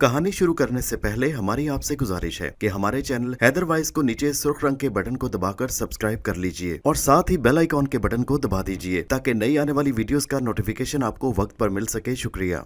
कहानी शुरू करने से पहले हमारी आपसे गुजारिश है कि हमारे चैनल हैदर वॉइस को नीचे सुर्ख रंग के बटन को दबाकर सब्सक्राइब कर लीजिए और साथ ही बेल आइकॉन के बटन को दबा दीजिए ताकि नई आने वाली वीडियोस का नोटिफिकेशन आपको वक्त पर मिल सके। शुक्रिया।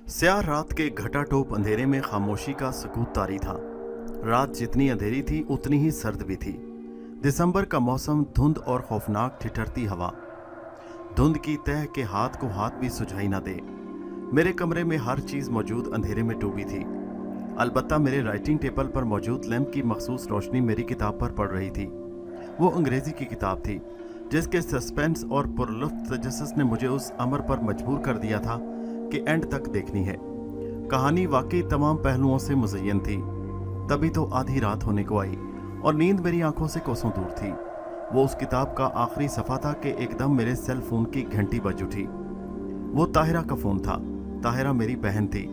स्याह रात के घटाटोप अंधेरे में खामोशी का सुकूत तारी था। रात जितनी अंधेरी थी उतनी ही सर्द भी थी। दिसंबर का मौसम, धुंध और खौफनाक ठिठुरती हवा, धुंध की तह के हाथ को हाथ भी सुझाई ना दे। मेरे कमरे में हर चीज मौजूद अंधेरे में डूबी थी। अलबत्ता मेरे राइटिंग टेबल पर मौजूद लैंप की मखसूस रोशनी मेरी किताब पर पड़ रही थी। वो अंग्रेजी की किताब थी जिसके सस्पेंस और पुरलुत्फ तजस्सुस ने मुझे उस अमर पर मजबूर कर दिया था कि एंड तक देखनी है। कहानी वाकई तमाम पहलुओं से मुज़य्यन थी। तभी तो आधी रात होने को आई और नींद मेरी आंखों से कोसों दूर थी। वो उस किताब का आखिरी सफ़ा था कि एकदम मेरे सेल फोन की घंटी बज उठी। वो ताहिरा का फ़ोन था। ताहिरा मेरी बहन थी।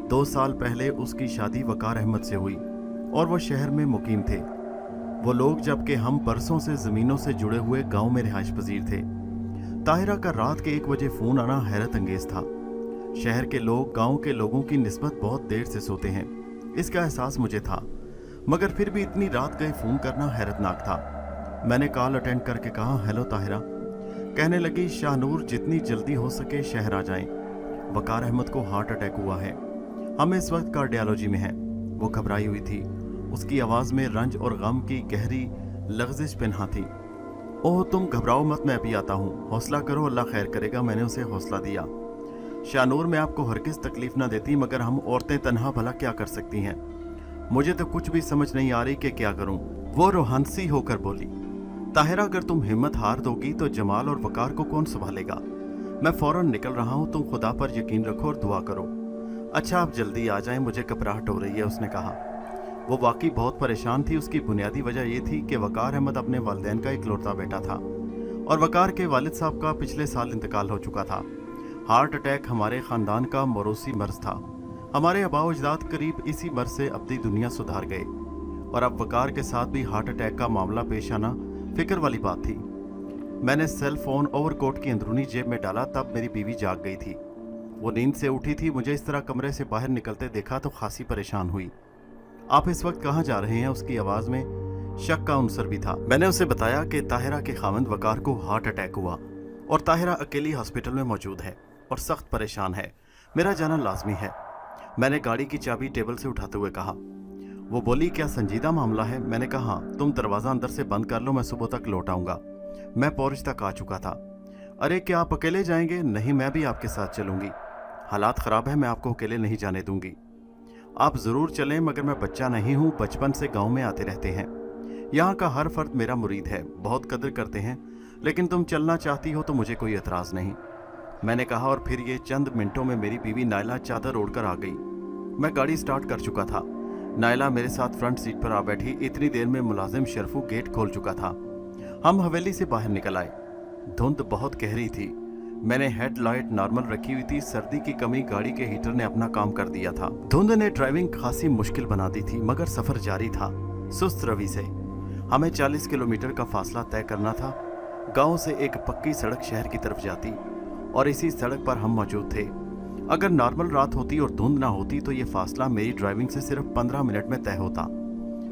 2 साल पहले उसकी शादी वकार अहमद से हुई और वो शहर में मुकीम थे। वो लोग जबकि हम बरसों से ज़मीनों से जुड़े हुए गाँव में रिहाइश पजीर थे। ताहिरा का रात के 1 बजे फ़ोन आना हैरत अंगेज़ था। शहर के लोग गांव के लोगों की निस्बत बहुत देर से सोते हैं, इसका एहसास मुझे था, मगर फिर भी इतनी रात गए फ़ोन करना हैरतनाक था। मैंने कॉल अटेंड करके कहा, हेलो ताहिरा। कहने लगी, शाहनूर जितनी जल्दी हो सके शहर आ जाएं। वकार अहमद को हार्ट अटैक हुआ है, हम इस वक्त कार्डियोलॉजी में हैं। वो घबराई हुई थी। उसकी आवाज़ में रंज और गम की गहरी लग़ज़िश पिन्हा थी। ओह तुम घबराओ मत, मैं अभी आता हूँ, हौसला करो, अल्लाह खैर करेगा। मैंने उसे हौसला दिया। शानूर, मैं आपको हरगिज़ तकलीफ ना देती, मगर हम औरतें तन्हा भला क्या कर सकती हैं? मुझे तो कुछ भी समझ नहीं आ रही कि क्या करूं। वो रूहानसी होकर बोली, ताहिरा अगर तुम हिम्मत हार दोगी तो जमाल और वकार को कौन संभालेगा? मैं फौरन निकल रहा हूं, तुम खुदा पर यकीन रखो और दुआ करो। अच्छा आप जल्दी आ जाएं, मुझे घबराहट हो रही है, उसने कहा। वो वाकई बहुत परेशान थी। उसकी बुनियादी वजह यह थी कि वकार अहमद अपने वालिदैन का इकलौता बेटा था और वकार के वालिद साहब का पिछले साल इंतकाल हो चुका था। हार्ट अटैक हमारे ख़ानदान का मौरूसी मर्ज था। हमारे आबाओ अजदाद करीब इसी मर्ज से अपनी दुनिया सुधार गए और अब वकार के साथ भी हार्ट अटैक का मामला पेश आना फिक्र वाली बात थी। मैंने सेल फोन ओवरकोट की अंदरूनी जेब में डाला, तब मेरी बीवी जाग गई थी। वो नींद से उठी थी। मुझे इस तरह कमरे से बाहर निकलते देखा तो खासी परेशान हुई। आप इस वक्त कहाँ जा रहे हैं? उसकी आवाज़ में शक का अंसर भी था। मैंने उसे बताया कि ताहिरा के खावंद वकार को हार्ट अटैक हुआ और ताहिरा अकेली हॉस्पिटल में मौजूद है और सख्त परेशान है। मेरा जाना लाजमी है। मैंने गाड़ी की चाबी टेबल से उठाते हुए कहा। वो बोली, क्या संजीदा मामला है? मैंने कहा, तुम दरवाज़ा अंदर से बंद कर लो, मैं सुबह तक लौट आऊँगा। मैं पोर्च तक आ चुका था। अरे क्या आप अकेले जाएंगे? नहीं, मैं भी आपके साथ चलूँगी। हालात ख़राब है, मैं आपको अकेले नहीं जाने दूँगी। आप ज़रूर चलें, मगर मैं बच्चा नहीं हूँ, बचपन से गाँव में आते रहते हैं। यहाँ का हर फर्द मेरा मुरीद है, बहुत कदर करते हैं, लेकिन तुम चलना चाहती हो तो मुझे कोई एतराज़ नहीं, मैंने कहा। और फिर ये चंद मिनटों में मेरी बीवी नायला चादर ओढ़कर आ गई। मैं गाड़ी स्टार्ट कर चुका था। नायला मेरे साथ फ्रंट सीट पर आ बैठी। इतनी देर में मुलाजिम शरफू गेट खोल चुका था। हम हवेली से बाहर निकल आए। धुंध बहुत गहरी थी। मैंने हेडलाइट नॉर्मल रखी हुई थी। सर्दी की कमी गाड़ी के हीटर ने अपना काम कर दिया था। धुंध ने ड्राइविंग खासी मुश्किल बना दी थी, मगर सफ़र जारी था सुस्त रवि से। हमें 40 किलोमीटर का फासला तय करना था। गाँव से एक पक्की सड़क शहर की तरफ जाती और इसी सड़क पर हम मौजूद थे। अगर नॉर्मल रात होती और धुंध ना होती तो ये फासला मेरी ड्राइविंग से सिर्फ 15 मिनट में तय होता,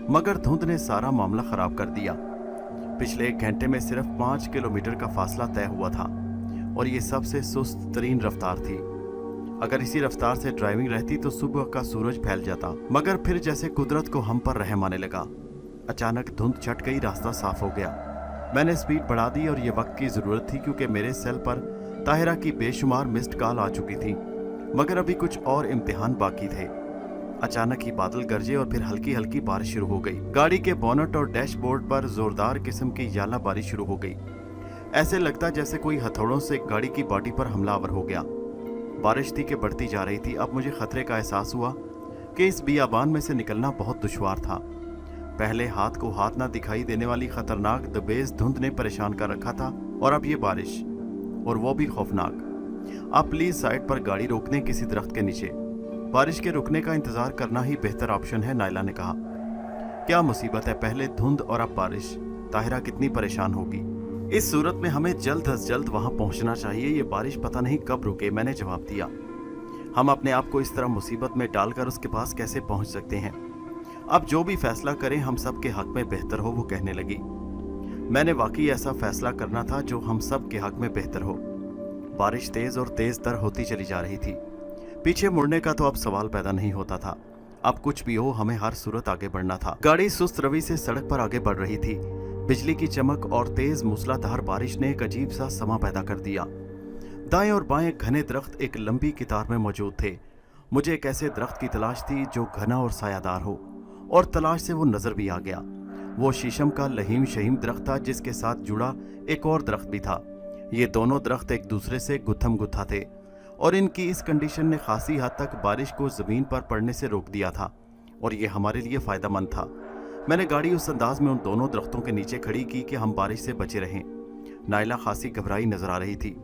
मगर धुंध ने सारा मामला ख़राब कर दिया। पिछले 1 घंटे में सिर्फ 5 किलोमीटर का फासला तय हुआ था और ये सबसे सुस्त तरीन रफ्तार थी। अगर इसी रफ्तार से ड्राइविंग रहती तो सुबह का सूरज फैल जाता, मगर फिर जैसे कुदरत को हम पर रहम आने लगा। अचानक धुंध छट गई, रास्ता साफ हो गया। मैंने स्पीड बढ़ा दी और ये वक्त की ज़रूरत थी क्योंकि मेरे सेल पर ताहिरा की बेशुमार मिस्ड कॉल आ चुकी थी, मगर अभी कुछ और इम्तिहान बाकी थे। अचानक ही बादल गरजे और फिर हल्की हल्की बारिश शुरू हो गई। गाड़ी के बोनट और डैशबोर्ड पर जोरदार किस्म की याला बारिश शुरू हो गई। ऐसे लगता जैसे कोई हथौड़ों से गाड़ी की बॉडी पर हमलावर हो गया। बारिश थी कि बढ़ती जा रही थी। अब मुझे खतरे का एहसास हुआ कि इस बियाबान में से निकलना बहुत दुश्वार था। पहले हाथ को हाथ ना दिखाई देने वाली खतरनाक दबेज धुंध ने परेशान कर रखा था और अब ये बारिश, और वो भी खौफनाक। आप प्लीज साइड पर गाड़ी रोक दें किसी दरख्त के नीचे। बारिश के रुकने का इंतजार करना ही बेहतर ऑप्शन है, नायला ने कहा। क्या मुसीबत है, पहले धुंध और अब बारिश। ताहिरा कितनी परेशान होगी। इस सूरत में हमें जल्द अज जल्द वहां पहुंचना चाहिए, ये बारिश पता नहीं कब रुके, मैंने जवाब दिया। हम अपने आप को इस तरह मुसीबत में डालकर उसके पास कैसे पहुंच सकते हैं। अब जो भी फैसला करें हम सब के हक में बेहतर हो, वो कहने लगी। मैंने वाकई ऐसा फैसला करना था जो हम सब के हक में बेहतर हो। बारिश तेज और तेज तर होती चली जा रही थी। पीछे मुड़ने का तो अब सवाल पैदा नहीं होता था। अब कुछ भी हो, हमें हर सूरत आगे बढ़ना था। गाड़ी सुस्त रवि से सड़क पर आगे बढ़ रही थी। बिजली की चमक और तेज मूसलाधार बारिश ने एक अजीब सा समा पैदा कर दिया। दाएं और बाएं घने दरख्त एक लंबी कतार में मौजूद थे। मुझे एक ऐसे दरख्त की तलाश थी जो घना और सायादार हो, और तलाश से वो नजर भी आ गया। वो शीशम का लहीम शहीम दरख्त था जिसके साथ जुड़ा एक और दरख्त भी था। ये दोनों दरख्त एक दूसरे से गुत्थम गुत्था थे, और इनकी इस कंडीशन ने खासी हद तक बारिश को जमीन पर पड़ने से रोक दिया था, और ये हमारे लिए फायदेमंद था। मैंने गाड़ी उस अंदाज में उन दोनों दरख्तों के नीचे खड़ी की कि हम बारिश से बचे रहें। नायला खासी घबराई नजर आ रही थी।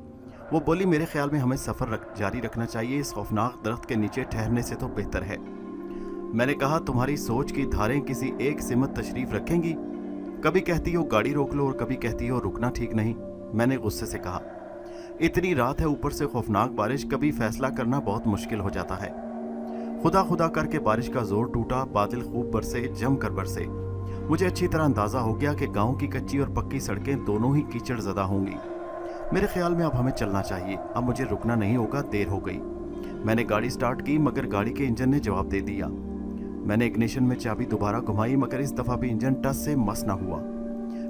वो बोली, मेरे ख्याल में हमें सफर जारी रखना चाहिए, इस खौफनाक दरख्त के नीचे ठहरने से तो बेहतर है। मैंने कहा, तुम्हारी सोच की धारें किसी एक सिमत तशरीफ रखेंगी। कभी कहती हो गाड़ी रोक लो और कभी कहती हो रुकना ठीक नहीं। मैंने गुस्से से कहा, इतनी रात है, ऊपर से खौफनाक बारिश, कभी फैसला करना बहुत मुश्किल हो जाता है। खुदा खुदा करके बारिश का जोर टूटा, बादल खूब बरसे, जम कर बरसे। मुझे अच्छी तरह अंदाजा हो गया कि गांव की कच्ची और पक्की सड़कें दोनों ही कीचड़ ज़दा होंगी। मेरे ख्याल में अब हमें चलना चाहिए, अब मुझे रुकना नहीं होगा, देर हो गई। मैंने गाड़ी स्टार्ट की मगर गाड़ी के इंजन ने जवाब दे दिया। मैंने इग्निशन में चाबी दोबारा घुमाई मगर इस दफ़ा भी इंजन टस से मस न हुआ।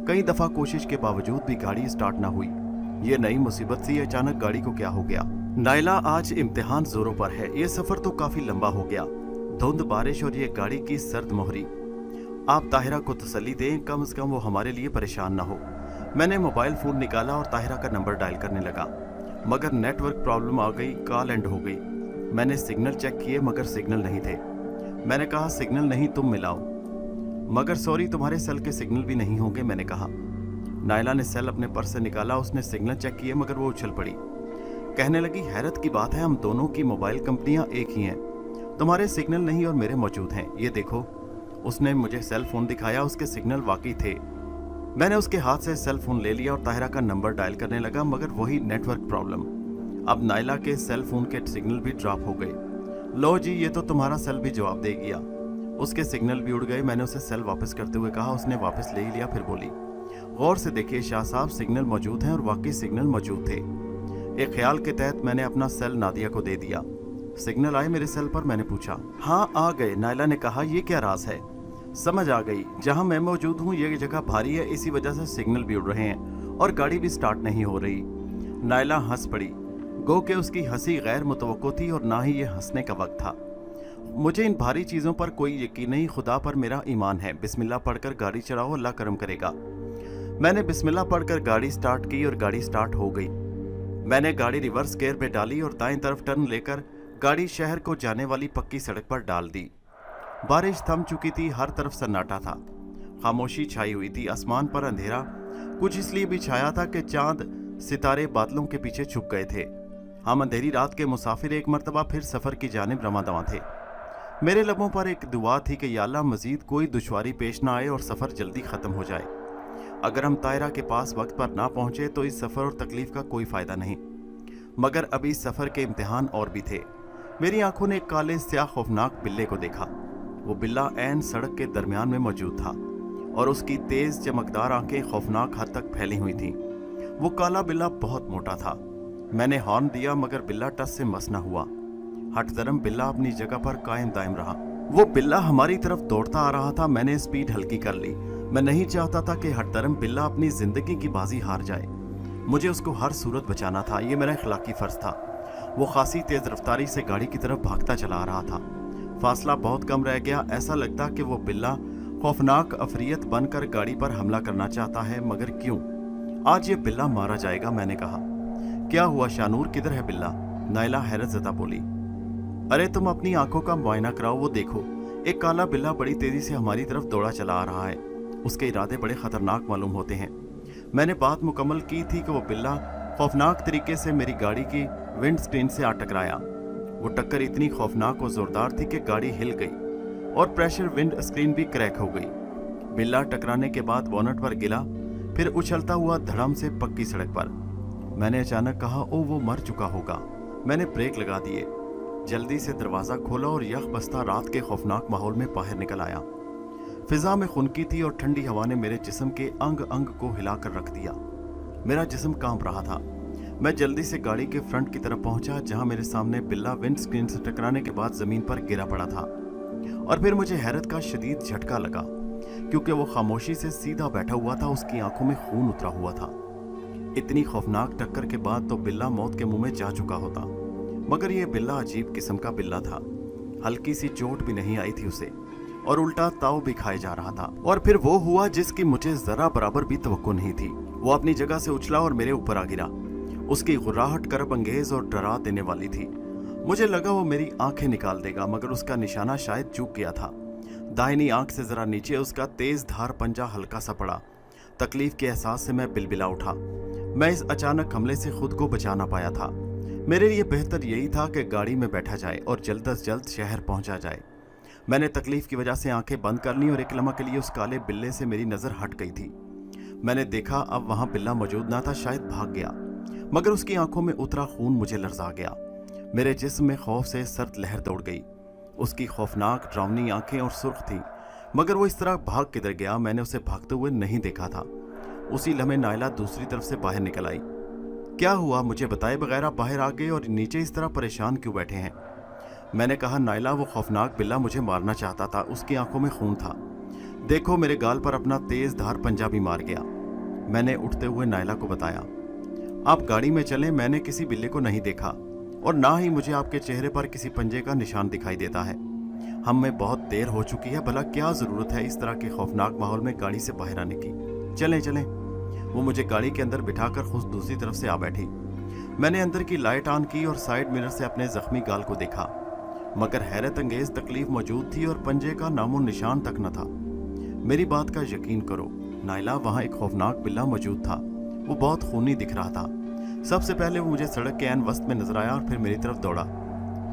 कई दफ़ा कोशिश के बावजूद भी गाड़ी स्टार्ट न हुई। ये नई मुसीबत थी, अचानक गाड़ी को क्या हो गया। नायला, आज इम्तिहान जोरों पर है, ये सफर तो काफी लंबा हो गया। धुंध, बारिश और ये गाड़ी की सर्द मोहरी। आप ताहिरा को तसल्ली दें, कम से कम वो हमारे लिए परेशान ना हो। मैंने मोबाइल फोन निकाला और ताहिरा का नंबर डायल करने लगा, मगर नेटवर्क प्रॉब्लम आ गई, कॉल एंड हो गई। मैंने सिग्नल चेक किए मगर सिग्नल नहीं थे। मैंने कहा, सिग्नल नहीं, तुम मिलाओ। मगर सॉरी, तुम्हारे सेल के सिग्नल भी नहीं होंगे, मैंने कहा। नायला ने सेल अपने पर्स से निकाला, उसने सिग्नल चेक किए मगर वो उछल पड़ी। कहने लगी, हैरत की बात है, हम दोनों की मोबाइल कंपनियां एक ही हैं। तुम्हारे सिग्नल नहीं और मेरे मौजूद हैं, ये देखो। उसने मुझे सेल फोन दिखाया, उसके सिग्नल वाकई थे। मैंने उसके हाथ से सेल फोन ले लिया और ताहिरा का नंबर डायल करने लगा, मगर वही नेटवर्क प्रॉब्लम। अब नायला के सेल फोन के सिग्नल भी ड्रॉप हो गए। लो जी, ये तो तुम्हारा सेल भी जवाब दे गया। उसके सिग्नल भी उड़ गए। मैंने उसे सेल वापस करते हुए कहा, उसने वापस ले लिया। फिर बोली, गौर से देखिए शाह साहब, सिग्नल मौजूद हैं और वाकई सिग्नल मौजूद थे। एक ख्याल के तहत मैंने अपना सेल नादिया को दे दिया। सिग्नल आए मेरे सेल पर? मैंने पूछा। हाँ, आ गए, नायला ने कहा। ये क्या राज है? समझ आ गई, जहां मैं मौजूद हूँ ये जगह भारी है, इसी वजह से सिग्नल भी उड़ रहे हैं और गाड़ी भी स्टार्ट नहीं हो रही। नायला हंस पड़ी, गो के उसकी हंसी गैर मुतवक्को थी और ना ही ये हंसने का वक्त था। मुझे इन भारी चीज़ों पर कोई यकीन नहीं, खुदा पर मेरा ईमान है। बिस्मिल्लाह पढ़कर गाड़ी चलाओ, अल्लाह करम करेगा। मैंने बिस्मिल्लाह पढ़कर गाड़ी स्टार्ट की और गाड़ी स्टार्ट हो गई। मैंने गाड़ी रिवर्स गियर पे डाली और दाएं तरफ टर्न लेकर गाड़ी शहर को जाने वाली पक्की सड़क पर डाल दी। बारिश थम चुकी थी, हर तरफ सन्नाटा था, खामोशी छाई हुई थी। आसमान पर अंधेरा कुछ इसलिए भी छाया था कि चांद सितारे बादलों के पीछे छुप गए थे। हम अंधेरी रात के मुसाफिर एक मर्तबा फिर सफ़र की जानिब रवां थे। मेरे लबों पर एक दुआ थी कि या अल्लाह मजीद कोई दुश्वारी पेश ना आए और सफ़र जल्दी ख़त्म हो जाए। अगर हम तायरा के पास वक्त पर ना पहुंचे तो इस सफ़र और तकलीफ का कोई फ़ायदा नहीं। मगर अभी इस सफ़र के इम्तिहान और भी थे। मेरी आंखों ने एक काले स्याह खौफनाक बिल्ले को देखा। वो बिल्ला ऐन सड़क के दरमियान में मौजूद था और उसकी तेज़ चमकदार आंखें खौफनाक हद तक फैली हुई थीं। वो काला बिल्ला बहुत मोटा था। मैंने हॉर्न दिया मगर बिल्ला टस से मस न हुआ। हठधर्म बिल्ला अपनी जगह पर कायम दायम रहा। वो बिल्ला हमारी तरफ दौड़ता आ रहा था। मैंने स्पीड हल्की कर ली। मैं नहीं चाहता था कि हठधर्म बिल्ला अपनी जिंदगी की बाजी हार जाए। मुझे उसको हर सूरत बचाना था, ये मेरा इखलाकी फर्ज था। वो खासी तेज रफ्तारी से गाड़ी की तरफ भागता चला आ रहा था। फासला बहुत कम रह गया। ऐसा लगता कि वो बिल्ला खौफनाक अफरियत बनकर गाड़ी पर हमला करना चाहता है, मगर क्यों? आज ये बिल्ला मारा जाएगा, मैंने कहा। क्या हुआ शानूर, किधर है बिल्ला? नायला हैरत ज़दा बोली। अरे तुम अपनी आंखों का मुआयना कराओ, वो देखो, एक काला बिल्ला बड़ी तेजी से हमारी तरफ दौड़ा चला आ रहा है। उसके इरादे बड़े खतरनाक मालूम होते हैं। मैंने बात मुकम्मल की थी कि वो बिल्ला खौफनाक तरीके से मेरी गाड़ी की विंड स्क्रीन से आ टकराया। वो टक्कर इतनी खौफनाक और जोरदार थी कि गाड़ी हिल गई और प्रेशर विंड स्क्रीन भी क्रैक हो गई। बिल्ला टकराने के बाद बोनट पर गिरा, फिर उछलता हुआ धड़म से पक्की सड़क पर। मैंने अचानक कहा, ओ वो मर चुका होगा। मैंने ब्रेक लगा दिए, जल्दी से दरवाजा खोला और यख बस्ता रात के खौफनाक माहौल में बाहर निकल आया। फिजा में खुनकी थी और ठंडी हवा ने मेरे जिस्म के अंग अंग को हिलाकर रख दिया। मेरा जिस्म कांप रहा था। मैं जल्दी से गाड़ी के फ्रंट की तरफ पहुंचा, जहां मेरे सामने बिल्ला विंड स्क्रीन से टकराने के बाद जमीन पर गिरा पड़ा था। और फिर मुझे हैरत का शदीद झटका लगा, क्योंकि वो खामोशी से सीधा बैठा हुआ था, उसकी आंखों में खून उतरा हुआ था। इतनी खौफनाक टक्कर के बाद तो बिल्ला मौत के मुंह में जा चुका होता, मगर ये बिल्ला अजीब किस्म का बिल्ला था। हल्की सी चोट भी नहीं आई थी उसे, और उल्टा ताव भी खाए जा रहा था। और फिर वो हुआ जिसकी मुझे जरा बराबर भी तवक्को नहीं थी। वो अपनी जगह से उछला और मेरे ऊपर आ गिरा। उसकी गुर्राहट करब अंगेज और डरा देने वाली थी। मुझे लगा वो मेरी आंखें निकाल देगा, मगर उसका निशाना शायद चूक गया था। दाहिनी आंख से जरा नीचे उसका तेज धार पंजा हल्का सा पड़ा। तकलीफ के एहसास से मैं बिलबिला उठा। मैं इस अचानक हमले से खुद को बचा ना पाया था। मेरे लिए बेहतर यही था कि गाड़ी में बैठा जाए और जल्द अज जल्द शहर पहुंचा जाए। मैंने तकलीफ की वजह से आंखें बंद कर ली और एक लम्हा के लिए उस काले बिल्ले से मेरी नजर हट गई थी। मैंने देखा अब वहां बिल्ला मौजूद ना था, शायद भाग गया, मगर उसकी आंखों में उतरा खून मुझे लरजा गया। मेरे जिस्म में खौफ से सर्द लहर दौड़ गई। उसकी खौफनाक डरावनी आंखें और सुर्ख थी, मगर वो इस तरह भाग किधर गया मैंने उसे भागते हुए नहीं देखा था। उसी लम्हे नायला दूसरी तरफ से बाहर निकल आई। क्या हुआ, मुझे बताए बगैर आप बाहर आ गए और नीचे इस तरह परेशान क्यों बैठे हैं? मैंने कहा, नायला वो खौफनाक बिल्ला मुझे मारना चाहता था, उसकी आंखों में खून था। देखो मेरे गाल पर अपना तेज धार पंजा भी मार गया। मैंने उठते हुए नायला को बताया। आप गाड़ी में चलें, मैंने किसी बिल्ले को नहीं देखा और ना ही मुझे आपके चेहरे पर किसी पंजे का निशान दिखाई देता है। हम में बहुत देर हो चुकी है, भला क्या जरूरत है इस तरह के खौफनाक माहौल में गाड़ी से बाहर आने की। चलें चलें। वो मुझे गाड़ी के अंदर बिठाकर खुद दूसरी तरफ से आ बैठी। मैंने अंदर की लाइट ऑन की और साइड मिरर से अपने जख्मी गाल को देखा, मगर हैरत अंगेज तकलीफ मौजूद थी और पंजे का नामो निशान तक न था। मेरी बात का यकीन करो नायला, वहां एक खौफनाक बिल्ला मौजूद था। वो बहुत खूनी दिख रहा था। सबसे पहले वो मुझे सड़क के ऐन वस्त में नजर आया और फिर मेरी तरफ दौड़ा।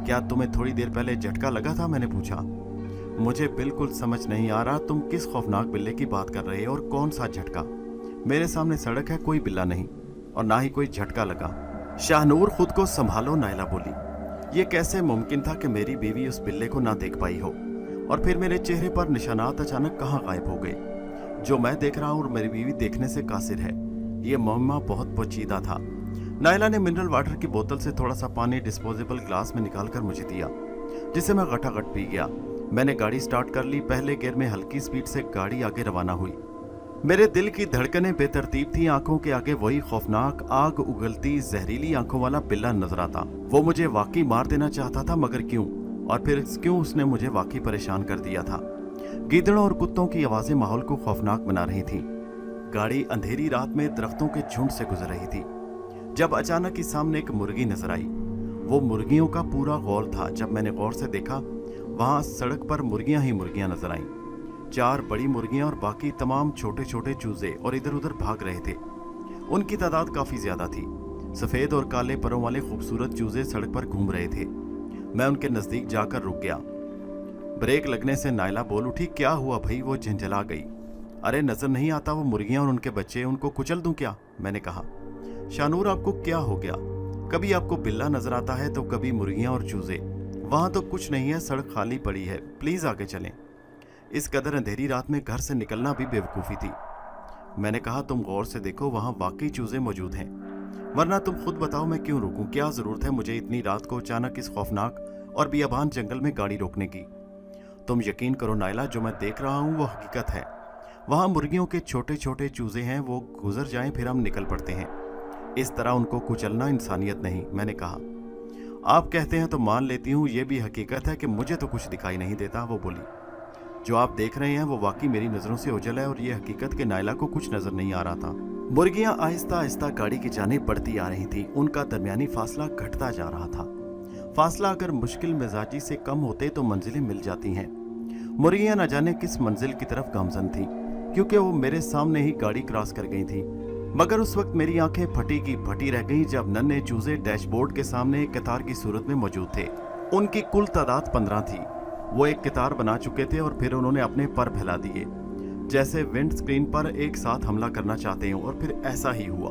क्या तुम्हें थोड़ी देर पहले झटका लगा था? मैंने पूछा। मुझे बिल्कुल समझ नहीं आ रहा तुम किस खौफनाक बिल्ले की बात कर रहे हो और कौन सा झटका। मेरे सामने सड़क है, कोई बिल्ला नहीं और ना ही कोई झटका लगा। शाहनूर, खुद को संभालो, नायला बोली। ये कैसे मुमकिन था कि मेरी बीवी उस बिल्ले को ना देख पाई हो? और फिर मेरे चेहरे पर निशानात अचानक कहाँ गायब हो गए? जो मैं देख रहा हूँ और मेरी बीवी देखने से कासिर है। ये मुअम्मा बहुत पेचीदा था। नायला ने मिनरल वाटर की बोतल से थोड़ा सा पानी डिस्पोजेबल ग्लास में निकालकर मुझे दिया, जिसे मैं गटागट पी गया। मैंने गाड़ी स्टार्ट कर ली। पहले गियर में हल्की स्पीड से गाड़ी आगे रवाना हुई। मेरे दिल की धड़कनें बेतरतीब थी। आंखों के आगे वही खौफनाक आग उगलती जहरीली आंखों वाला बिल्ला नजर आता। वो मुझे वाकई मार देना चाहता था, मगर क्यों? और फिर क्यों उसने मुझे वाकई परेशान कर दिया था? गीदड़ों और कुत्तों की आवाजें माहौल को खौफनाक बना रही थी। गाड़ी अंधेरी रात में दरख्तों के झुंड से गुजर रही थी, जब अचानक ही सामने एक मुर्गी नजर आई। वो मुर्गियों का पूरा गौर था। जब मैंने गौर से देखा, वहां सड़क पर मुर्गियां ही मुर्गियां नजर आईं। 4 बड़ी मुर्गियां और बाकी तमाम छोटे छोटे चूजे और इधर उधर भाग रहे थे। उनकी तादाद काफी ज्यादा थी। सफेद और काले परों वाले खूबसूरत चूजे सड़क पर घूम रहे थे। मैं उनके नजदीक जाकर रुक गया। ब्रेक लगने से नायला बोल उठी, क्या हुआ भाई? वो झंझला गई। अरे नजर नहीं आता वो मुर्गियां और उनके बच्चे, उनको कुचल दूं क्या? मैंने कहा। शानूर, आपको क्या हो गया? कभी आपको बिल्ला नजर आता है तो कभी मुर्गियां और चूजे। वहां तो कुछ नहीं है, सड़क खाली पड़ी है, प्लीज आगे चलें। इस कदर अंधेरी रात में घर से निकलना भी बेवकूफ़ी थी। मैंने कहा, तुम गौर से देखो, वहां वाकई चूजे मौजूद हैं। वरना तुम खुद बताओ मैं क्यों रुकूं? क्या जरूरत है मुझे इतनी रात को अचानक इस खौफनाक और बियाबान जंगल में गाड़ी रोकने की? तुम यकीन करो नायला, जो मैं देख रहा हूं वो हकीकत है। वहां मुर्गियों के छोटे छोटे चूजे हैं, वो गुजर जाएं फिर हम निकल पड़ते हैं। इस तरह उनको कुचलना इंसानियत नहीं। मैंने कहा, आप कहते हैं तो मान लेती हूँ, ये भी हकीकत है कि मुझे तो कुछ दिखाई नहीं देता। वो बोली, जो आप देख रहे हैं वो वाकई मेरी नजरों से ओझल है और ये हकीकत कि नायला को कुछ नजर नहीं आ रहा था। मुर्गियां आहिस्ता आहिस्ता गाड़ी की जानिब बढ़ती आ रही थी। उनका दरमियानी फासला घटता जा रहा था। फासला अगर मुश्किल मिजाजी से कम होते तो मंजिलें मिल जाती हैं। मुर्गियां न जाने किस मंजिल की तरफ गामजन थी, क्योंकि वो मेरे सामने ही गाड़ी क्रॉस कर गई थी। मगर उस वक्त मेरी आंखें फटी की फटी रह गईं जब नन्हे चूजे डैशबोर्ड के सामने एक कतार की सूरत में मौजूद थे। उनकी कुल तादाद 15 थी। वो एक कतार बना चुके थे और फिर उन्होंने अपने पर फैला दिए, जैसे विंड स्क्रीन पर एक साथ हमला करना चाहते हों। और फिर ऐसा ही हुआ।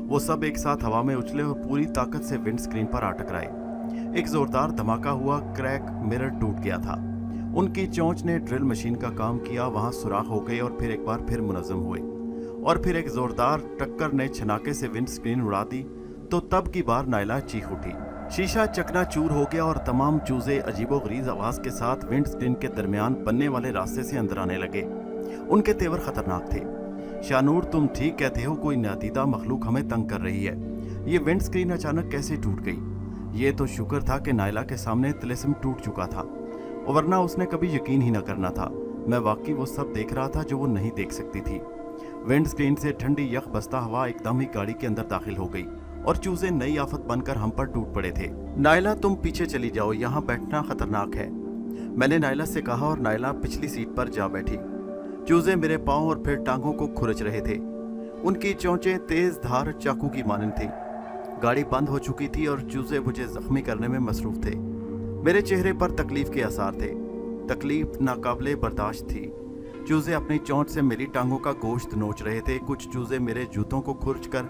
वो सब एक साथ हवा में उछले और पूरी ताकत से विंड स्क्रीन पर आ टकराए। एक जोरदार धमाका हुआ, क्रैक मिरर टूट गया था। उनकी चोंच ने ड्रिल मशीन का काम किया, वहां सुराख हो गए और फिर एक बार फिर मुनज़्ज़म हुए। और फिर एक जोरदार टक्कर ने छनाके से विंड स्क्रीन उड़ा दी तो तब की बार नायला चीख उठी। शीशा चकनाचूर हो गया और तमाम चूजे अजीबोगरीज आवाज के साथ विंड स्क्रीन के दरमियान बनने वाले रास्ते से अंदर आने लगे। उनके तेवर खतरनाक थे। शानूर, तुम ठीक कहते हो, कोई नादीदा मखलूक हमें तंग कर रही है। ये विंड स्क्रीन अचानक कैसे टूट गई? ये तो शुक्र था कि नायला के सामने तिलिस्म टूट चुका था, वरना उसने कभी यकीन ही न करना था। मैं वाकई वो सब देख रहा था जो वो नहीं देख सकती थी। विंड स्क्रीन से ठंडी यख बसता हवा एकदम ही गाड़ी के अंदर दाखिल हो गई और चूजे नई आफत बनकर हम पर टूट पड़े थे। नायला, तुम पीछे चली जाओ, यहाँ बैठना खतरनाक है, मैंने नायला से कहा और नायला पिछली सीट पर जा बैठी। चूजे मेरे पांव और फिर टांगों को खुरच रहे थे। उनकी चोंचें तेज धार चाकू की मानंद थी। गाड़ी बंद हो चुकी थी और चूजे मुझे जख्मी करने में मसरूफ थे। मेरे चेहरे पर तकलीफ के आसार थे। तकलीफ नाकाबिले बर्दाश्त थी। चूजे अपनी चोंच से मेरी टांगों का गोश्त नोच रहे थे। कुछ चूजे मेरे जूतों को खुरच कर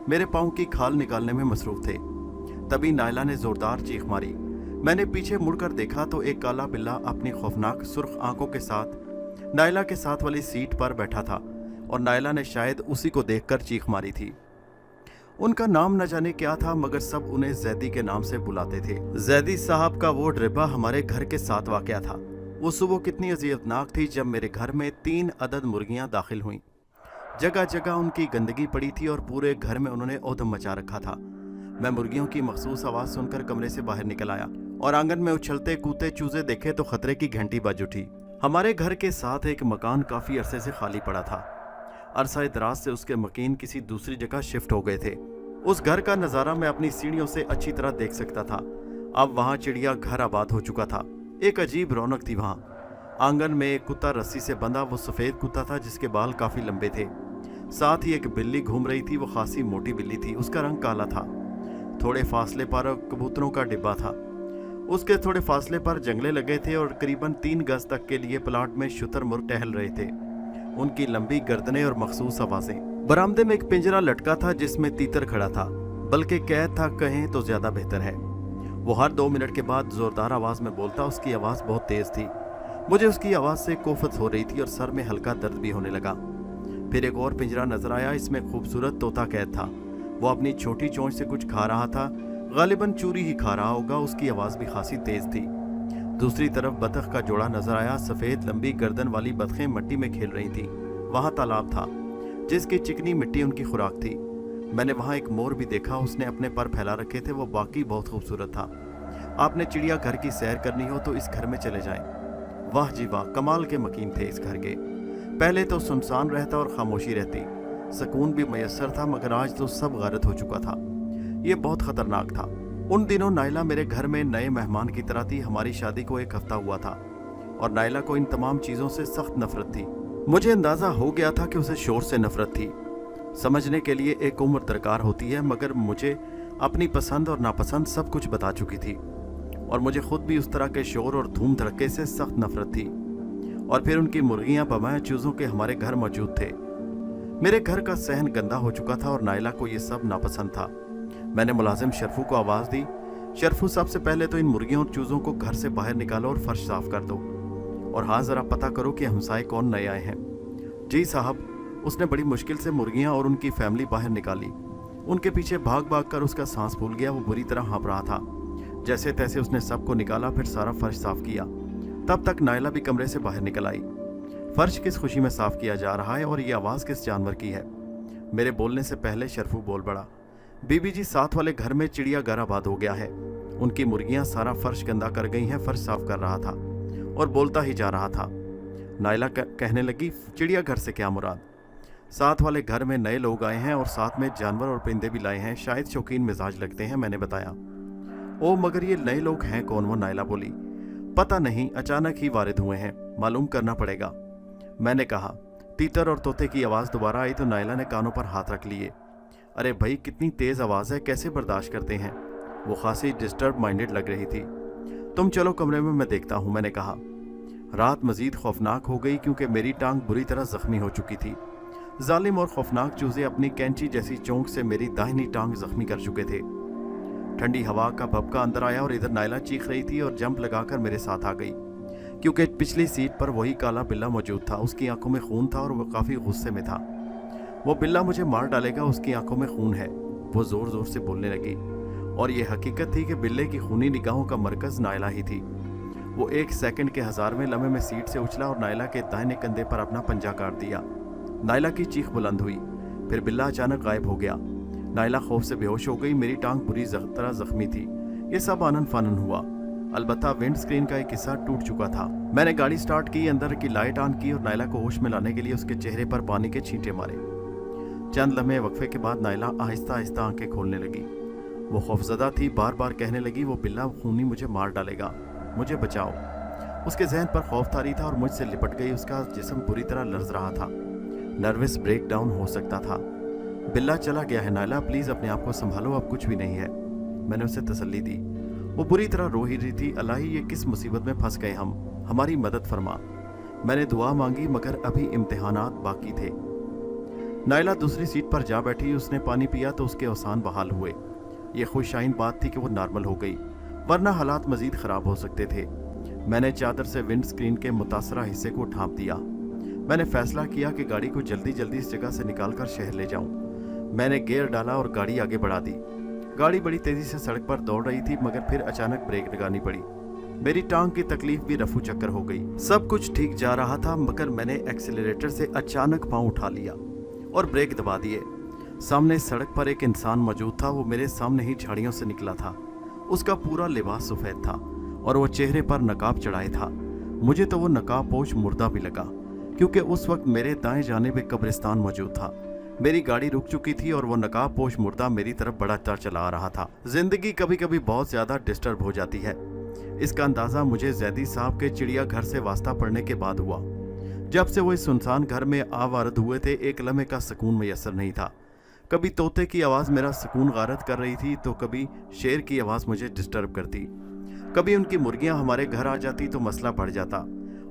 मेरे पांव की खाल निकालने में मसरूफ थे। तभी नायला ने जोरदार चीख मारी। मैंने पीछे मुड़कर देखा तो एक काला बिल्ला अपनी खौफनाक सुर्ख आंखों के साथ नायला के साथ वाली सीट पर बैठा था और नायला ने शायद उसी को देखकर चीख मारी थी। उनका नाम न जाने क्या था, मगर सब उन्हें जैदी के नाम से बुलाते थे। जैदी साहब का वो ड्रिबा हमारे घर के साथ वाक़या था। वो सुबह कितनी अजियतनाक थी जब मेरे घर में 3 अदद मुर्गियां दाखिल हुईं। जगह जगह उनकी गंदगी पड़ी थी और पूरे घर में उन्होंने औदम मचा रखा था। मैं मुर्गियों की मखसूस आवाज़ सुनकर कमरे से बाहर निकल आया और आंगन में उछलते कूदते चूजे देखे तो खतरे की घंटी बज उठी। हमारे घर के साथ एक मकान काफ़ी अरसे से खाली पड़ा था। अरसा दराज से उसके मकीन किसी दूसरी जगह शिफ्ट हो गए थे। उस घर का नज़ारा मैं अपनी सीढ़ियों से अच्छी तरह देख सकता था। अब वहाँ चिड़िया घर आबाद हो चुका था। एक अजीब रौनक थी वहाँ। आंगन में एक कुत्ता रस्सी से बंधा, वो सफ़ेद कुत्ता था जिसके बाल काफ़ी लंबे थे। साथ ही एक बिल्ली घूम रही थी। वो खासी मोटी बिल्ली थी, उसका रंग काला था। थोड़े फासले पर कबूतरों का डिब्बा था। उसके थोड़े फासले पर जंगले लगे थे और करीबन 3 गज तक के लिए प्लाट में शुतुरमुर्ग टहल रहे थे। उनकी लंबी गर्दनें और मखसूस आवाजें। बरामदे में एक पिंजरा लटका था जिसमें तीतर खड़ा था, बल्कि कैद था कहें तो ज्यादा बेहतर है। वो हर 2 मिनट के बाद जोरदार आवाज में बोलता। उसकी आवाज बहुत तेज थी। मुझे उसकी आवाज से कोफत हो रही थी और सर में हल्का दर्द भी होने लगा। फिर एक और पिंजरा नजर आया। इसमें खूबसूरत तोता कैद था। वो अपनी छोटी चोंच से कुछ खा रहा था, गालिबन चूरी ही खा रहा होगा। उसकी आवाज भी खासी तेज थी। दूसरी तरफ बतख का जोड़ा नजर आया। सफेद लंबी गर्दन वाली बतखें मिट्टी में खेल रही थी। वहां तालाब था जिसकी चिकनी मिट्टी उनकी खुराक थी। मैंने वहां एक मोर भी देखा। उसने अपने पर फैला रखे थे। वो बाकी बहुत खूबसूरत था। आपने चिड़िया घर की सैर करनी हो तो इस घर में चले जाएं। वाह जी वाह, कमाल के मकीन थे इस घर के। पहले तो सुनसान रहता और खामोशी रहती, सुकून भी मैसर था, मगर आज तो सब गारत हो चुका था। ये बहुत खतरनाक था। उन दिनों नायला मेरे घर में नए मेहमान की तरह थी। हमारी शादी को 1 हफ्ता हुआ था और नायला को इन तमाम चीज़ों से सख्त नफरत थी। मुझे अंदाज़ा हो गया था कि उसे शोर से नफरत थी। समझने के लिए एक उम्र दरकार होती है, मगर मुझे अपनी पसंद और नापसंद सब कुछ बता चुकी थी और मुझे खुद भी उस तरह के शोर और धूम धड़के से सख्त नफरत थी। और फिर उनकी मुर्गियां बमाया चूज़ों के हमारे घर मौजूद थे। मेरे घर का सहन गंदा हो चुका था और नायला को ये सब नापसंद था। मैंने मुलाजिम शरफू को आवाज़ दी। शरफू, सबसे पहले तो इन मुर्गियों और चूज़ों को घर से बाहर निकालो और फर्श साफ कर दो, और हाँ ज़रा पता करो कि हमसाए कौन नए आए हैं। जी साहब। उसने बड़ी मुश्किल से मुर्गियां और उनकी फैमिली बाहर निकाली। उनके पीछे भाग भाग कर उसका सांस फूल गया। वो बुरी तरह हाँप रहा था। जैसे तैसे उसने सबको निकाला, फिर सारा फर्श साफ किया। तब तक नायला भी कमरे से बाहर निकल आई। फर्श किस खुशी में साफ किया जा रहा है और ये आवाज़ किस जानवर की है? मेरे बोलने से पहले शरफू बोल पड़ा। बीबी जी, साथ वाले घर में चिड़िया घर आबाद हो गया है। उनकी मुर्गियां सारा फर्श गंदा कर गई हैं। फर्श साफ कर रहा था और बोलता ही जा रहा था। नायला कहने लगी, चिड़िया घर से क्या मुराद? साथ वाले घर में नए लोग आए हैं और साथ में जानवर और परिंदे भी लाए हैं। शायद शौकीन मिजाज लगते हैं, मैंने बताया। ओ मगर ये नए लोग हैं कौन? वो नायला बोली। पता नहीं, अचानक ही वारिद हुए हैं, मालूम करना पड़ेगा। मैंने कहा, तीतर और तोते की आवाज़ दोबारा आई तो नायला ने कानों पर हाथ रख लिए। अरे भाई, कितनी तेज़ आवाज़ है, कैसे बर्दाश्त करते हैं? वो खासी डिस्टर्ब माइंडेड लग रही थी। तुम चलो कमरे में, मैं देखता हूँ, मैंने कहा। रात मजीद खौफनाक हो गई क्योंकि मेरी टांग बुरी तरह जख्मी हो चुकी थी। जालिम और खौफनाक चूजे अपनी कैंची जैसी चोंच से मेरी दाहिनी टांग जख्मी कर चुके थे। ठंडी हवा का भपका अंदर आया और इधर नायला चीख रही थी और जंप लगाकर मेरे साथ आ गई, क्योंकि पिछली सीट पर वही काला बिल्ला मौजूद था। उसकी आंखों में खून था और वो काफ़ी गुस्से में था। वो बिल्ला मुझे मार डालेगा, उसकी आंखों में खून है, वो ज़ोर ज़ोर से बोलने लगी। और ये हकीकत थी कि बिल्ले की खूनी निगाहों का मरकज़ नायला ही थी। वो 1 सेकंड के 1000वें लम्हे में सीट से उछला और नायला के दाहिने कंधे पर अपना पंजा काट दिया। नायला की चीख बुलंद हुई, फिर बिल्ला अचानक गायब हो गया। नायला खौफ से बेहोश हो गई, मेरी टांग बुरी तरह जख्मी थी। ये सब आनन फानन हुआ। अलबत्ता विंड स्क्रीन का एक हिस्सा टूट चुका था। मैंने गाड़ी स्टार्ट की, अंदर की लाइट ऑन की और नायला को होश में लाने के लिए उसके चेहरे पर पानी के छींटे मारे। चंद लम्हे वक्फे के बाद नायला आहिस्ता आहिस्ता आंखें खोलने लगी। वो खौफजदा थी, बार बार कहने लगी, वो बिल्ला खूनी मुझे मार डालेगा, मुझे बचाओ। उसके जहन पर खौफ तारी था और मुझसे लिपट गई। उसका जिस्म बुरी तरह लर्ज रहा था, नर्वस ब्रेक डाउन हो सकता था। बिल्ला चला गया है नायला, प्लीज़ अपने आप को संभालो, अब कुछ भी नहीं है, मैंने उसे तसल्ली दी। वो बुरी तरह रो ही रही थी। अल्लाह, ये किस मुसीबत में फंस गए हम, हमारी मदद फरमा। मैंने दुआ मांगी मगर अभी इम्तिहानात बाकी थे। नायला दूसरी सीट पर जा बैठी। उसने पानी पिया तो उसके अवसान बहाल हुए। ये खुशआइन बात थी कि वो नॉर्मल हो गई, वरना हालात मजीद ख़राब हो सकते थे। मैंने चादर से विंड स्क्रीन के मुतासरा हिस्से को ढांप दिया। मैंने फैसला किया कि गाड़ी को जल्दी जल्दी इस जगह से निकालकर शहर ले जाऊं। मैंने गियर डाला और गाड़ी आगे बढ़ा दी। गाड़ी बड़ी तेज़ी से सड़क पर दौड़ रही थी मगर फिर अचानक ब्रेक लगानी पड़ी। मेरी टांग की तकलीफ भी रफू चक्कर हो गई। सब कुछ ठीक जा रहा था मगर मैंने एक्सीलरेटर से अचानक पाँव उठा लिया और ब्रेक दबा दिए। सामने सड़क पर एक इंसान मौजूद था। वो मेरे सामने ही झाड़ियों से निकला था। उसका पूरा लिबास सफ़ेद था और वो चेहरे पर नकाब चढ़ाए था। मुझे तो वो नकाब पोश मुर्दा भी लगा, क्योंकि उस वक्त मेरे दाएं जाने पे कब्रिस्तान मौजूद था। मेरी गाड़ी रुक चुकी थी और वो नकाब पोश मुर्दा मेरी तरफ बढ़ता चला आ रहा था। जिंदगी कभी कभी बहुत ज़्यादा डिस्टर्ब हो जाती है। इसका अंदाज़ा मुझे जैदी साहब के चिड़ियाघर से वास्ता पड़ने के बाद हुआ। जब से वो इस सुनसान घर में आवारद हुए थे, एक लम्हे का सुकून मैसर नहीं था। कभी तोते की आवाज़ मेरा सुकून गारत कर रही थी तो कभी शेर की आवाज़ मुझे डिस्टर्ब करती। कभी उनकी मुर्गियां हमारे घर आ जाती तो मसला बढ़ जाता।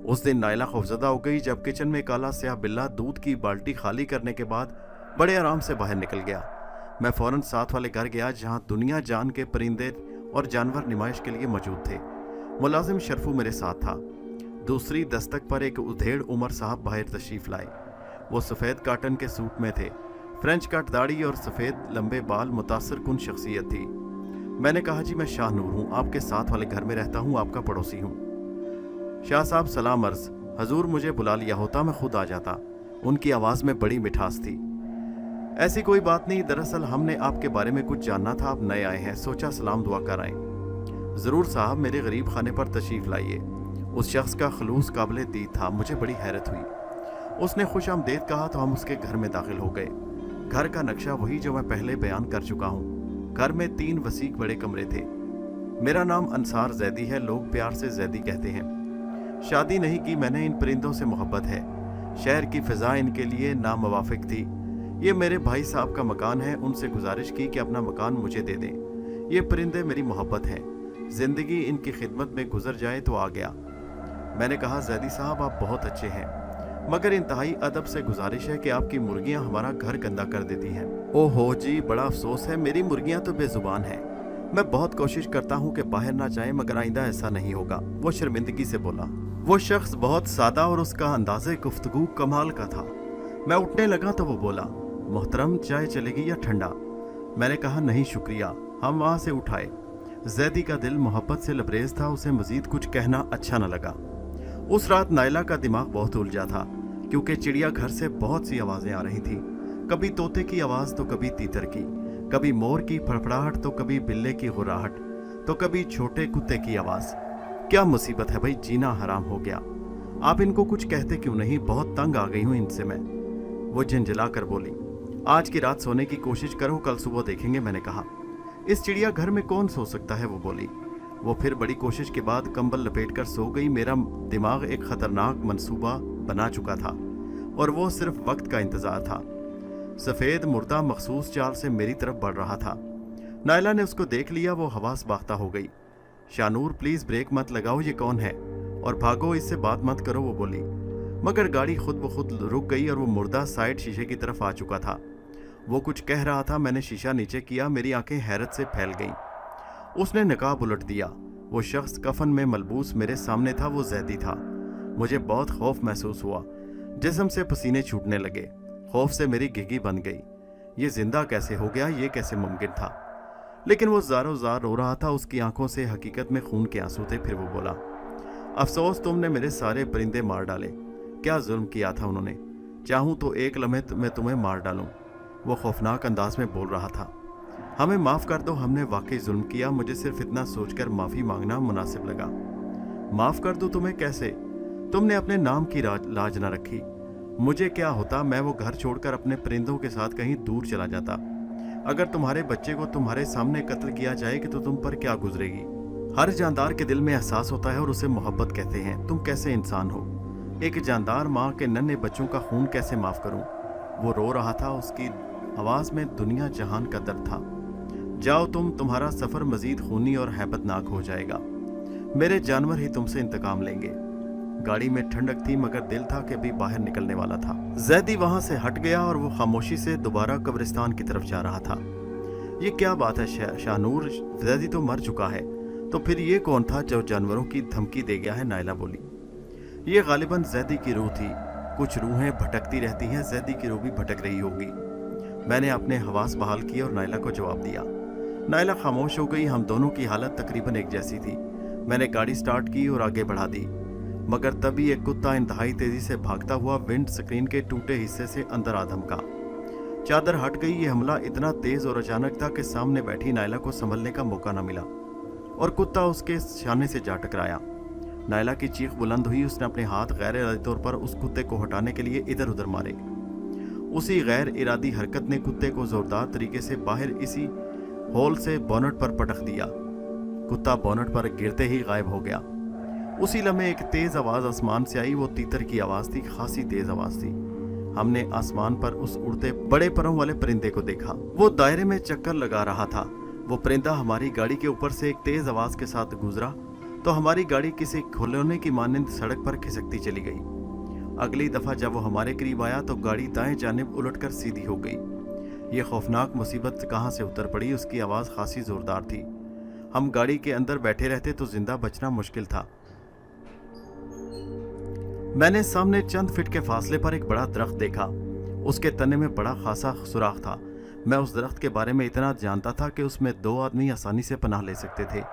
उस दिन नायला खौफजदा हो गई जब किचन में काला स्याह बिल्ला दूध की बाल्टी खाली करने के बाद बड़े आराम से बाहर निकल गया। मैं फ़ौरन साथ वाले घर गया जहां दुनिया जान के परिंदे और जानवर नुमाइश के लिए मौजूद थे। मुलाजिम शरफू मेरे साथ था। दूसरी दस्तक पर एक उधेड़ उमर साहब बाहर तशरीफ़ लाए। वो सफ़ेद काटन के सूट में थे, फ्रेंच कट दाढ़ी और सफ़ेद लंबे बाल, मुतासर कुन शख्सियत थी। मैंने कहा, जी मैं शाह नूर हूँ, आपके साथ वाले घर में रहता हूँ, आपका पड़ोसी हूँ। शाह साहब सलाम अर्ज़, हजूर मुझे बुला लिया होता मैं खुद आ जाता। उनकी आवाज़ में बड़ी मिठास थी। ऐसी कोई बात नहीं, दरअसल हमने आपके बारे में कुछ जानना था, आप नए आए हैं, सोचा सलाम दुआ कर आएँ। ज़रूर साहब, मेरे गरीब खाने पर तशरीफ़ लाइए। उस शख्स का खलूस काबिल दीद था। मुझे बड़ी हैरत हुई। उसने खुश आमदेद कहा तो हम उसके घर में दाखिल हो गए। घर का नक्शा वही जो मैं पहले बयान कर चुका हूँ। घर में 3 वसीक बड़े कमरे थे। मेरा नाम अंसार जैदी है, लोग प्यार से जैदी कहते हैं। शादी नहीं की मैंने, इन परिंदों से मोहब्बत है। शहर की फ़िज़ा इनके लिए नामुवाफिक थी। ये मेरे भाई साहब का मकान है, उनसे गुजारिश की कि अपना मकान मुझे दे दें। ये परिंदे मेरी मोहब्बत हैं, ज़िंदगी इनकी खिदमत में गुजर जाए तो आ गया। मैंने कहा, जैदी साहब आप बहुत अच्छे हैं, मगर इंतहाई अदब से गुजारिश है कि आपकी मुर्गियां हमारा घर गंदा कर देती हैं। ओहो जी, बड़ा अफसोस है, मेरी मुर्गियां तो बेजुबान हैं। मैं बहुत कोशिश करता हूं कि बाहर ना जाएं मगर आइंदा ऐसा नहीं होगा, वो शर्मिंदगी से बोला। वो शख्स बहुत सादा और उसका अंदाज़े गुफ्तगू कमाल का था। मैं उठने लगा तो वो बोला, मोहतरम चाय चलेगी या ठंडा? मैंने कहा, नहीं शुक्रिया। हम वहाँ से उठाए। जैदी का दिल मोहब्बत से लबरेज था, उसे मजीद कुछ कहना अच्छा न लगा। उस रात नायला का दिमाग बहुत उलझा था क्योंकि चिड़ियाघर से बहुत सी आवाज़ें आ रही थीं। कभी तोते की आवाज़ तो कभी तीतर की, कभी मोर की फड़फड़ाहट तो कभी बिल्ले की गुर्राहट, तो कभी छोटे कुत्ते की आवाज़। क्या मुसीबत है भाई, जीना हराम हो गया। आप इनको कुछ कहते क्यों नहीं, बहुत तंग आ गई हूँ इनसे मैं। वो झंझला कर बोली, आज की रात सोने की कोशिश करो, कल सुबह देखेंगे। मैंने कहा, इस चिड़ियाघर में कौन सो सकता है? वो बोली। वो फिर बड़ी कोशिश के बाद कंबल लपेट कर सो गई। मेरा दिमाग एक खतरनाक मंसूबा बना चुका था। और वो सिर्फ वक्त का इंतजार था। सफ़ेद मुर्दा मखसूस चाल से मेरी तरफ बढ़ रहा था। नायला ने उसको देख लिया, वो हवास बाख्ता हो गई। शानूर प्लीज़ ब्रेक मत लगाओ, ये कौन है, और भागो, इससे बात मत करो, वो बोली। मगर गाड़ी खुद ब खुद रुक गई और वो मुर्दा साइड शीशे की तरफ आ चुका था। वो कुछ कह रहा था। मैंने शीशा नीचे किया, मेरी आंखें हैरत से फैल गईं। उसने नकाब उलट दिया। वो शख्स कफन में मलबूस मेरे सामने था, वो जैदी था। मुझे बहुत खौफ महसूस हुआ, जिस्म से पसीने छूटने लगे। खौफ से मेरी गिगी बन गई। ये जिंदा कैसे हो गया, ये कैसे मुमकिन था? लेकिन वो ज़ारो ज़ार रो रहा था, उसकी आंखों से हकीकत में खून के आंसू थे। फिर वो बोला, अफसोस तुमने मेरे सारे परिंदे मार डाले। क्या जुल्म किया था उन्होंने, चाहूँ तो एक लम्हे मैं तुम्हें मार डालूं। वो खौफनाक अंदाज में बोल रहा था। हमें माफ़ कर दो, हमने वाकई जुल्म किया। मुझे सिर्फ इतना सोचकर माफ़ी मांगना मुनासिब लगा। माफ़ कर दूं तुम्हें कैसे? तुमने अपने नाम की लाज न रखी। मुझे क्या होता, मैं वो घर छोड़कर अपने परिंदों के साथ कहीं दूर चला जाता। अगर तुम्हारे बच्चे को तुम्हारे सामने कत्ल किया जाए कि तो तुम पर क्या गुजरेगी? हर जानदार के दिल में एहसास होता है और उसे मोहब्बत कहते हैं। तुम कैसे इंसान हो? एक जानदार माँ के नन्हे बच्चों का खून कैसे माफ़ करूं? वो रो रहा था, उसकी आवाज़ में दुनिया जहान का दर्द था। जाओ तुम्हारा सफ़र मज़ीद खूनी और हैबतनाक हो जाएगा। मेरे जानवर ही तुमसे इंतकाम लेंगे। गाड़ी में ठंडक थी, मगर दिल था कि अभी बाहर निकलने वाला था। जैदी वहाँ से हट गया और वो खामोशी से दोबारा कब्रिस्तान की तरफ जा रहा था। ये क्या बात है शानूर, जैदी तो मर चुका है, तो फिर ये कौन था जो जानवरों की धमकी दे गया है? नायला बोली। ये गालिबन जैदी की रूह थी। कुछ रूहें भटकती रहती हैं, जैदी की रूह भी भटक रही होगी। मैंने अपने हवास बहाल किए और नायला को जवाब दिया। नायला खामोश हो गई। हम दोनों की हालत तकरीबन एक जैसी थी। मैंने गाड़ी स्टार्ट की और आगे बढ़ा दी, मगर तभी एक कुत्ता इंतहाई तेजी से भागता हुआ विंड स्क्रीन के टूटे हिस्से से अंदर आ धमका। चादर हट गई। ये हमला इतना तेज और अचानक था कि सामने बैठी नायला को संभलने का मौका न मिला और कुत्ता उसके शाने से जा टकराया। नायला की चीख बुलंद हुई। उसने अपने हाथ गैर इरादी तौर पर उस कुत्ते को हटाने के लिए इधर उधर मारे। उसी गैर इरादी हरकत ने कुत्ते को जोरदार तरीके से बाहर इसी होल से बोनट पर पटक दिया। कुत्ता बोनट पर गिरते ही गायब हो गया। उसी लम्हे एक तेज आवाज आसमान से आई। वो तीतर की आवाज थी, खासी तेज आवाज थी। हमने आसमान पर उस उड़ते बड़े परों वाले परिंदे को देखा। वो दायरे में चक्कर लगा रहा था। वो परिंदा हमारी गाड़ी के ऊपर से एक तेज आवाज के साथ गुजरा तो हमारी गाड़ी किसी खिलौने की मानंद सड़क पर खिसकती चली गई। अगली दफा जब वो हमारे करीब आया तो गाड़ी दाएं जानिब उलटकर सीधी हो गई। ये खौफनाक मुसीबत कहाँ से उतर पड़ी? उसकी आवाज़ खासी जोरदार थी। हम गाड़ी के अंदर बैठे रहते तो जिंदा बचना मुश्किल था। मैंने सामने चंद फीट के फासले पर एक बड़ा दरख्त देखा। उसके तने में बड़ा खासा सुराख था। मैं उस दरख्त के बारे में इतना जानता था कि उसमें 2 आदमी आसानी से पनाह ले सकते थे।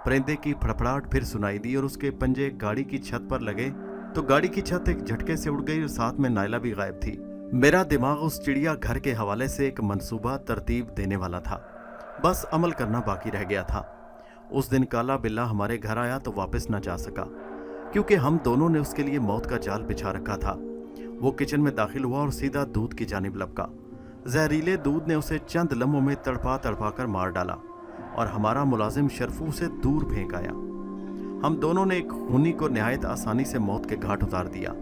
परिंदे की फड़फड़ाहट फिर सुनाई दी और उसके पंजे गाड़ी की छत पर लगे तो गाड़ी की छत एक झटके से उड़ गई और साथ में नायला भी गायब थी। मेरा दिमाग उस चिड़िया घर के हवाले से एक मंसूबा तरतीब देने वाला था, बस अमल करना बाकी रह गया था। उस दिन काला बिल्ला हमारे घर आया तो वापस न जा सका, क्योंकि हम दोनों ने उसके लिए मौत का जाल बिछा रखा था। वो किचन में दाखिल हुआ और सीधा दूध की जानिब लपका। जहरीले दूध ने उसे चंद लम्हों में तड़पा तड़पा कर मार डाला और हमारा मुलाजिम शरफू से दूर फेंक आया। हम दोनों ने एक खूनी को निहायत आसानी से मौत के घाट उतार दिया।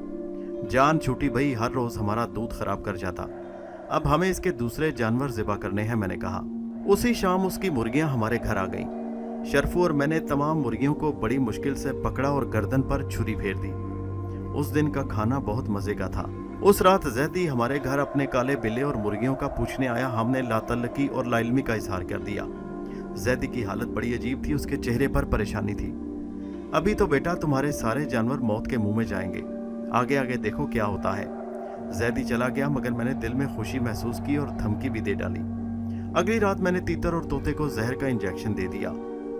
जान छूटी भई, हर रोज हमारा दूध खराब कर जाता। अब हमें इसके दूसरे जानवर ज़िबा करने हैं, मैंने कहा। उसी शाम उसकी मुर्गियां हमारे घर आ गईं। शरफू और मैंने तमाम मुर्गियों को बड़ी मुश्किल से पकड़ा और गर्दन पर छुरी फेर दी। उस दिन का खाना बहुत मजे का था। उस रात जैदी हमारे घर अपने काले बिल्ले और मुर्गियों का पूछने आया। हमने लातल्लकी और लाइल्मी का इजहार कर दिया। जैदी की हालत बड़ी अजीब थी, उसके चेहरे पर परेशानी थी। अभी तो बेटा तुम्हारे सारे जानवर मौत के मुंह में जाएंगे, आगे आगे देखो क्या होता है। जैदी चला गया, मगर मैंने दिल में खुशी महसूस की और धमकी भी दे डाली। अगली रात मैंने तीतर और तोते को जहर का इंजेक्शन दे दिया।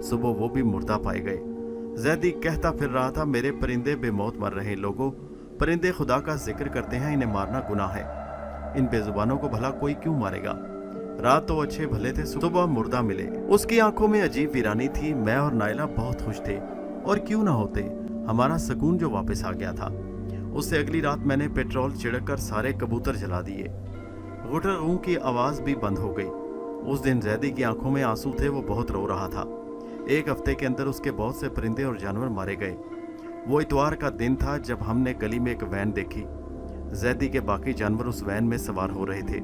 सुबह वो भी मुर्दा पाए गए। जैदी कहता फिर रहा था, मेरे परिंदे बेमौत मर रहे। लोगों, परिंदे खुदा का जिक्र करते हैं, इन्हें मारना गुनाह है। इन बेजुबानों को भला कोई क्यों मारेगा? रात तो अच्छे भले थे, सुबह मुर्दा मिले। उसकी आंखों में अजीब वीरानी थी। मैं और नायला बहुत खुश थे, और क्यों ना होते। हमारा सुकून जो वापस आ गया था। उससे अगली रात मैंने पेट्रोल छिड़क कर सारे कबूतर जला दिए। गुटर की आवाज़ भी बंद हो गई। उस दिन जैदी की आंखों में आंसू थे, वो बहुत रो रहा था। 1 हफ्ते के अंदर उसके बहुत से परिंदे और जानवर मारे गए। वो इतवार का दिन था जब हमने गली में एक वैन देखी। जैदी के बाकी जानवर उस वैन में सवार हो रहे थे।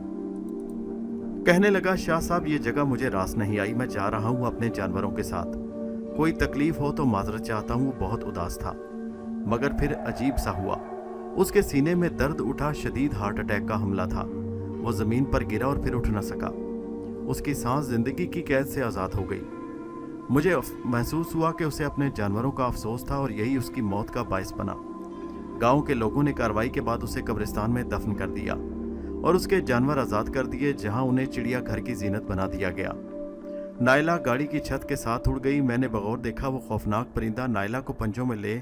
कहने लगा, शाह साहब ये जगह मुझे रास नहीं आई, मैं जा रहा हूँ अपने जानवरों के साथ, कोई तकलीफ हो तो माजरत चाहता हूँ। बहुत उदास था, मगर फिर अजीब सा हुआ। उसके सीने में दर्द उठा, शदीद हार्ट अटैक का हमला था। वो जमीन पर गिरा और फिर उठ न सका। उसकी सांस जिंदगी की कैद से आज़ाद हो गई। मुझे महसूस हुआ कि उसे अपने जानवरों का अफसोस था और यही उसकी मौत का बायस बना। गांव के लोगों ने कार्रवाई के बाद उसे कब्रिस्तान में दफन कर दिया और उसके जानवर आज़ाद कर दिए, जहां उन्हें चिड़ियाघर की जीनत बना दिया गया। नायला गाड़ी की छत के साथ उड़ गई। मैंने बगौर देखा वो खौफनाक परिंदा नायला को पंजों में ले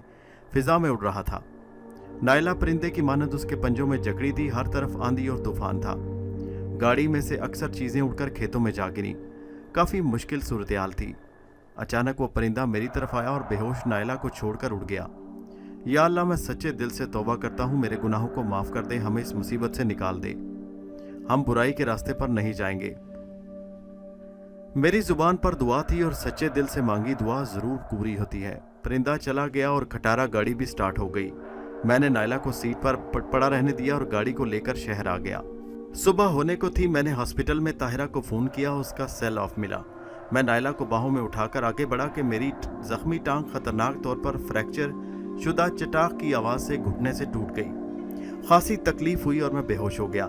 फिजा में उड़ रहा था। नायला परिंदे की मानद उसके पंजों में जकड़ी थी। हर तरफ आंधी और तूफान था। गाड़ी में से अक्सर चीजें उड़कर खेतों में जा गिरी। काफी मुश्किल सूरत-ए-हाल थी। अचानक वो परिंदा मेरी तरफ आया और बेहोश नायला को छोड़कर उड़ गया। या अल्लाह, मैं सच्चे दिल से तौबा करता हूँ, मेरे गुनाहों को माफ कर दे, हमें इस मुसीबत से निकाल दे, हम बुराई के रास्ते पर नहीं जाएंगे। मेरी जुबान पर दुआ थी और सच्चे दिल से मांगी दुआ जरूर पूरी होती है। परिंदा चला गया और खटारा गाड़ी भी स्टार्ट हो गई। मैंने नायला को सीट पर पड़ा रहने दिया और गाड़ी को लेकर शहर आ गया। सुबह होने को थी। मैंने हॉस्पिटल में ताहिरा को फोन किया, उसका सेल ऑफ मिला। मैं नायला को बाहों में उठाकर आगे बढ़ा कि मेरी जख्मी टांग खतरनाक तौर पर फ्रैक्चर शुदा चटाक की आवाज से घुटने से टूट गई। खासी तकलीफ हुई और मैं बेहोश हो गया।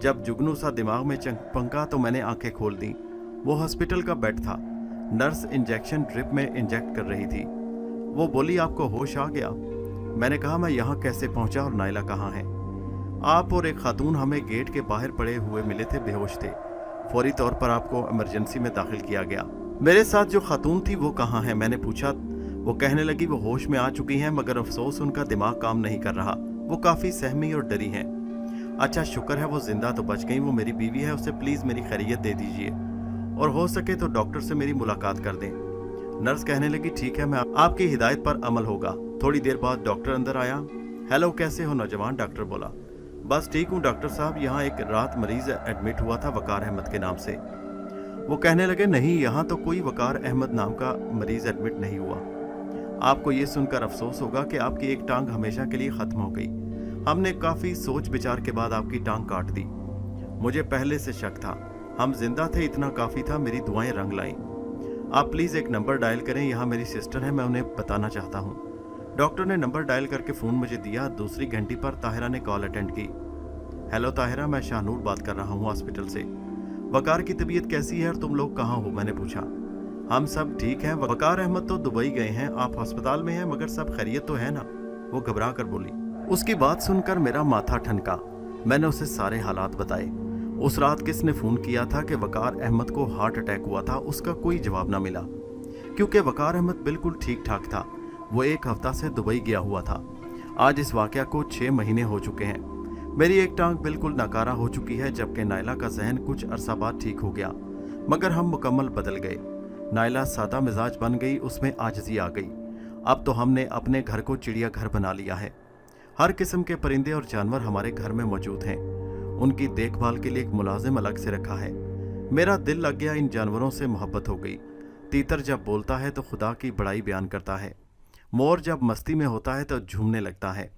जब जुगनू सा दिमाग में चंपंका तो मैंने आंखें खोल दी। वो हॉस्पिटल का बेड था। नर्स इंजेक्शन ड्रिप में इंजेक्ट कर रही थी। वो बोली, आपको होश आ गया? मैंने कहा, मैं यहाँ कैसे पहुंचा और नायला कहाँ है? आप और एक खातून हमें गेट के बाहर पड़े हुए मिले थे, बेहोश थे। फौरी तौर पर आपको इमरजेंसी में दाखिल किया गया। मेरे साथ जो खातून थी वो कहाँ है? मैंने पूछा। वो कहने लगी, वो होश में आ चुकी हैं, मगर अफसोस उनका दिमाग काम नहीं कर रहा। वो काफ़ी सहमी और डरी हैं। अच्छा शुक्र है वो जिंदा तो बच गई। वो मेरी बीवी है, उसे प्लीज़ मेरी खैरियत दे दीजिए और हो सके तो डॉक्टर से मेरी मुलाकात कर दें। नर्स कहने लगी, ठीक है, मैं आपकी हिदायत पर अमल होगा। थोड़ी देर बाद डॉक्टर अंदर आया। हेलो, कैसे हो नौजवान? डॉक्टर बोला। बस ठीक हूँ डॉक्टर साहब, यहाँ एक रात मरीज एडमिट हुआ था वकार अहमद के नाम से। वो कहने लगे, नहीं, यहाँ तो कोई वकार अहमद नाम का मरीज एडमिट नहीं हुआ। आपको ये सुनकर अफसोस होगा कि आपकी एक टांग हमेशा के लिए ख़त्म हो गई। हमने काफ़ी सोच विचार के बाद आपकी टांग काट दी। मुझे पहले से शक था। हम जिंदा थे, इतना काफ़ी था। मेरी दुआएं रंग लाईं। आप प्लीज़ एक नंबर डायल करें, यहाँ मेरी सिस्टर है, मैं उन्हें बताना चाहता हूँ। डॉक्टर ने नंबर डायल करके फ़ोन मुझे दिया। दूसरी घंटी पर ताहिरा ने कॉल अटेंड की। हेलो ताहिरा, मैं शाहनूर बात कर रहा हूँ हॉस्पिटल से। वकार की तबीयत कैसी है और तुम लोग कहाँ हो? मैंने पूछा। हम सब ठीक हैं। वकार अहमद तो दुबई गए हैं, आप अस्पताल में हैं, मगर सब खैरियत तो है ना? वो घबरा कर बोली। उसकी बात सुनकर मेरा माथा ठनका। मैंने उसे सारे हालात बताए। उस रात किसने फ़ोन किया था कि वकार अहमद को हार्ट अटैक हुआ था, उसका कोई जवाब ना मिला, क्योंकि वकार अहमद बिल्कुल ठीक ठाक था। वो एक हफ्ता से दुबई गया हुआ था। आज इस वाक़या को 6 महीने हो चुके हैं। मेरी एक टांग बिल्कुल नाकारा हो चुकी है, जबकि नायला का जहन कुछ अरसा बाद ठीक हो गया, मगर हम मुकम्मल बदल गए। नायला सादा मिजाज बन गई, उसमें आजिज़ी आ गई। अब तो हमने अपने घर को चिड़ियाघर बना लिया है। हर किस्म के परिंदे और जानवर हमारे घर में मौजूद हैं। उनकी देखभाल के लिए एक मुलाजिम अलग से रखा है। मेरा दिल लग गया, इन जानवरों से मोहब्बत हो गई। तीतर जब बोलता है तो खुदा की बड़ाई बयान करता है। मोर जब मस्ती में होता है तो झूमने लगता है।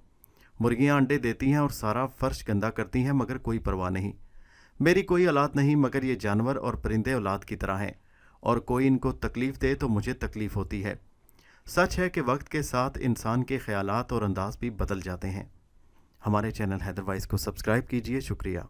मुर्गियां अंडे देती हैं और सारा फर्श गंदा करती हैं, मगर कोई परवाह नहीं। मेरी कोई औलाद नहीं, मगर ये जानवर और परिंदे औलाद की तरह हैं, और कोई इनको तकलीफ़ दे तो मुझे तकलीफ़ होती है। सच है कि वक्त के साथ इंसान के ख्यालात और अंदाज भी बदल जाते हैं। हमारे चैनल हैदर वाइस को सब्सक्राइब कीजिए। शुक्रिया।